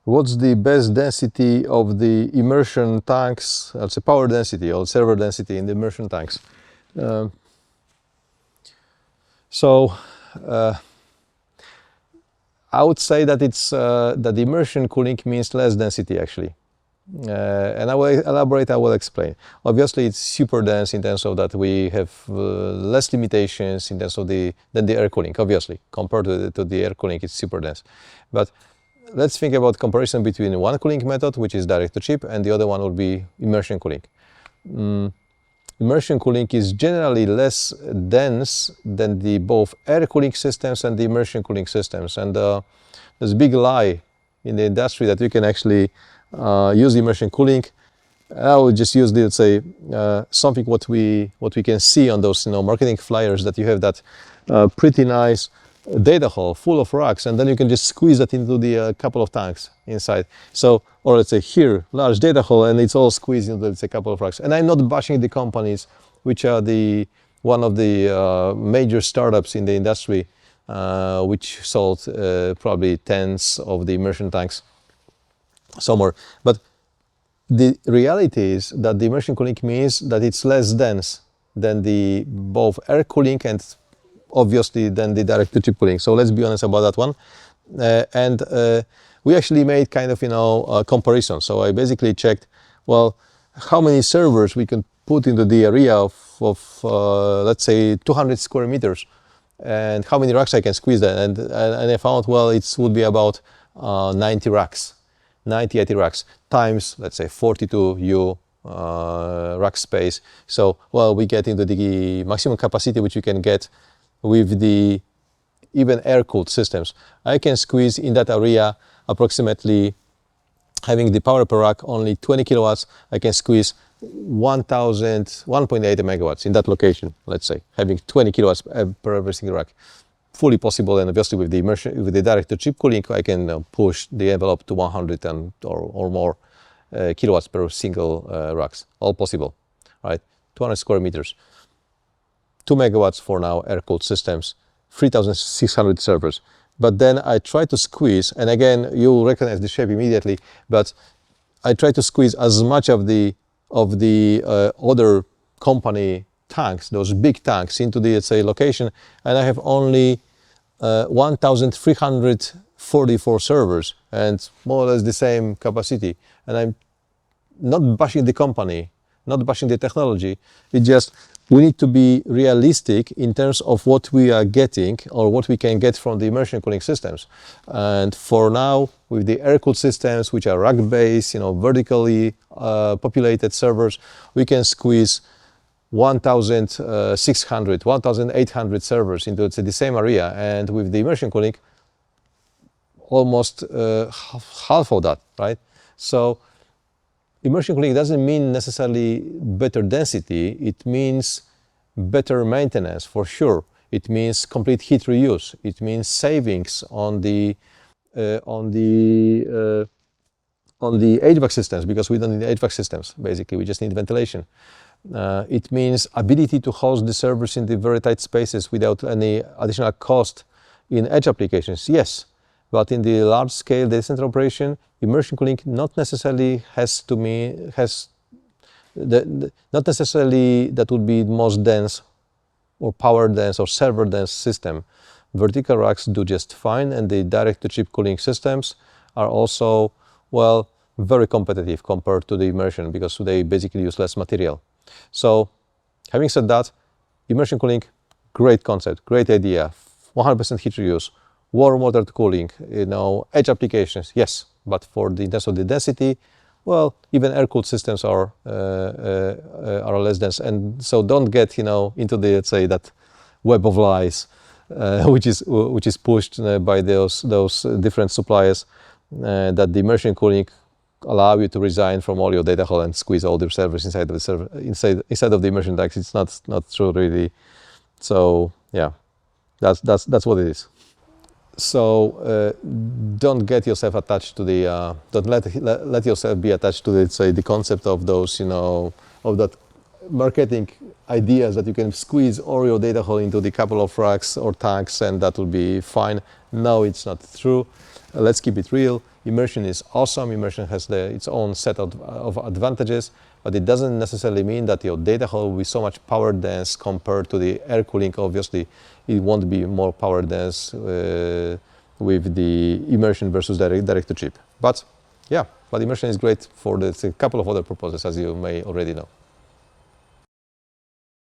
what's the best density of the immersion tanks, let's say power density or server density in the immersion tanks. So I would say that it's that the immersion cooling means less density actually. And I will elaborate, I will explain. Obviously, it's super dense in terms of that we have less limitations in terms of than the air cooling, obviously. Compared to the air cooling, it's super dense. But let's think about comparison between one cooling method, which is direct to chip, and the other one would be immersion cooling. Immersion cooling is generally less dense than the both air cooling systems and the immersion cooling systems. And there's a big lie in the industry that you can actually use immersion cooling. I would just use, let's say, something what we can see on those marketing flyers, that you have that pretty nice data hall full of racks, and then you can just squeeze that into the couple of tanks inside. So, or let's say here, large data hall, and it's all squeezed into, let's say, a couple of racks. And I'm not bashing the companies which are one of the major startups in the industry, which sold probably tens of the immersion tanks somewhere. But the reality is that the immersion cooling means that it's less dense than the both air cooling and obviously than the direct to chip cooling. So let's be honest about that one. And we actually made kind of a comparison. So I basically checked, well, how many servers we can put into the area of let's say 200 square meters, and how many racks I can squeeze that. And I found, well, it would be about 90 racks. 80 racks times, let's say, 42U rack space. So, well, we get into the maximum capacity which you can get with the even air-cooled systems. I can squeeze in that area approximately, having the power per rack only 20 kilowatts, I can squeeze 1.8 megawatts in that location, let's say, having 20 kilowatts per every single rack. Fully possible, and obviously with the immersion, with the direct-to-chip cooling, I can push the envelope to 100 or more kilowatts per single racks. All possible, right? 200 square meters. 2 megawatts for now, air-cooled systems, 3,600 servers. But then I try to squeeze, and again, you recognize the shape immediately, but I try to squeeze as much of the other company tanks, those big tanks, into the, let's say, location, and I have only 1,344 servers and more or less the same capacity. And I'm not bashing the company, not bashing the technology. It's just we need to be realistic in terms of what we are getting or what we can get from the immersion cooling systems. And for now, with the air-cooled systems, which are rack-based, vertically populated servers, we can squeeze 1,600, 1,800 servers into, let's say, the same area, and with the immersion cooling, almost half of that, right? So immersion cooling doesn't mean necessarily better density. It means better maintenance for sure. It means complete heat reuse. It means savings on the HVAC systems, because we don't need HVAC systems. Basically, we just need ventilation. It means ability to host the servers in the very tight spaces without any additional cost in edge applications. Yes, but in the large-scale data center operation, immersion cooling not necessarily not necessarily that would be most dense or power dense or server dense system. Vertical racks do just fine, and the direct-to-chip cooling systems are also, well, very competitive compared to the immersion, because they basically use less material. So, having said that, immersion cooling, great concept, great idea, 100% heat reuse, warm water cooling, edge applications, yes, but in terms of the density, well, even air-cooled systems are less dense, and so don't get into the, let's say, that web of lies, which is pushed by those different suppliers, that the immersion cooling allow you to resign from all your data hall and squeeze all the servers inside of the immersion tanks. It's not true really. So yeah, that's what it is. So don't get yourself attached to the don't let yourself be attached to, let's say, the concept of those of that marketing ideas that you can squeeze all your data hall into the couple of racks or tanks and that will be fine. No, it's not true. Let's keep it real. Immersion is awesome. Immersion has its own set of advantages, but it doesn't necessarily mean that your data hall will be so much power dense compared to the air cooling. Obviously, it won't be more power dense with the immersion versus direct to chip. But yeah, but immersion is great for a couple of other purposes, as you may already know.